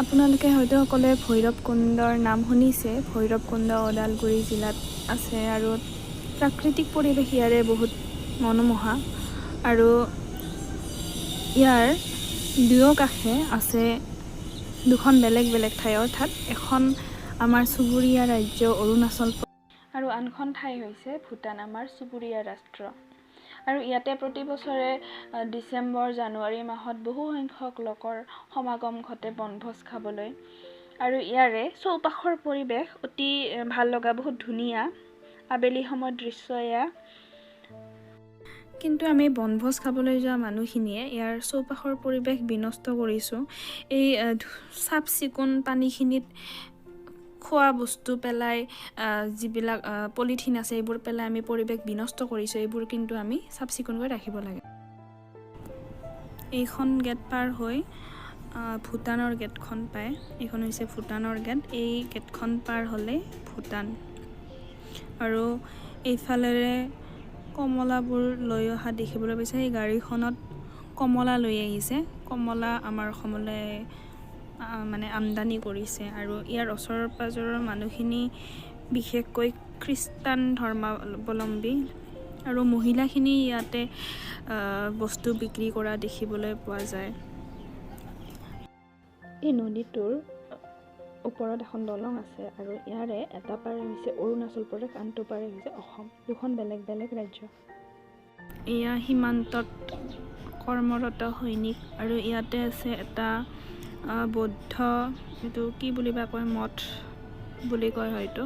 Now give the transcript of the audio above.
আপোনালোকে হয়তো সকলোৱে ভৈৰৱ কুণ্ডৰ নাম শুনিছে। ভৈৰৱ কুণ্ড ওদালগুৰি জিলাত আছে আৰু প্ৰাকৃতিক পৰিৱেশ ইয়াৰে বহুত মনোমোহা আৰু ইয়াৰ দুয়োকাষে আছে দুখন বেলেগ বেলেগ ঠাই, অৰ্থাৎ এখন আমাৰ চুবুৰীয়া ৰাজ্য অৰুণাচল আৰু আনখন ঠাই হৈছে ভূটান, আমাৰ চুবুৰীয়া ৰাষ্ট্ৰ। আৰু ইয়াতে প্ৰতি বছৰে ডিচেম্বৰ জানুৱাৰী মাহত বহু সংখ্যক লোকৰ সমাগম ঘটে বনভোজ খাবলৈ। আৰু ইয়াৰে চৌপাশৰ পৰিৱেশ অতি ভাল লগা, বহুত ধুনীয়া। আবেলি সময়ত দৃশ্য এয়া। কিন্তু আমি বনভোজ খাবলৈ যোৱা মানুহখিনিয়ে ইয়াৰ চৌপাশৰ পৰিৱেশ বিনষ্ট কৰিছোঁ। এই চাফ চিকুণ পানীখিনিত খোৱা বস্তু পেলাই, যিবিলাক পলিথিন আছে এইবোৰ পেলাই আমি পৰিৱেশ বিনষ্ট কৰিছোঁ। এইবোৰ কিন্তু আমি চাফ চিকুণকৈ ৰাখিব লাগে। এইখন গেট পাৰ হৈ ভূটানৰ গেটখন পায়। এইখন হৈছে ভূটানৰ গেট। এই গেটখন পাৰ হ'লে ভূটান। আৰু এইফালেৰে কমলাবোৰ লৈ অহা দেখিবলৈ পাইছে। এই গাড়ীখনত কমলা লৈ আহিছে। কমলা আমাৰ অসমলৈ মানে আমদানি কৰিছে। আৰু ইয়াৰ ওচৰ পাজৰৰ মানুহখিনি বিশেষকৈ খ্ৰীষ্টান ধৰ্মাৱলম্বী আৰু মহিলাখিনি ইয়াতে বস্তু বিক্ৰী কৰা দেখিবলৈ পোৱা যায়। এই নদীটোৰ ওপৰত এখন দলং আছে আৰু ইয়াৰে এটা পাৰে হৈছে অৰুণাচল প্ৰদেশ, আনটো পাৰে হৈছে অসম। দুখন বেলেগ বেলেগ ৰাজ্য। এয়া সীমান্তত কৰ্মৰত সৈনিক আৰু ইয়াতে আছে এটা বৌদ্ধ, এইটো কি বুলি বা কয়, মঠ বুলি কয় হয়তো।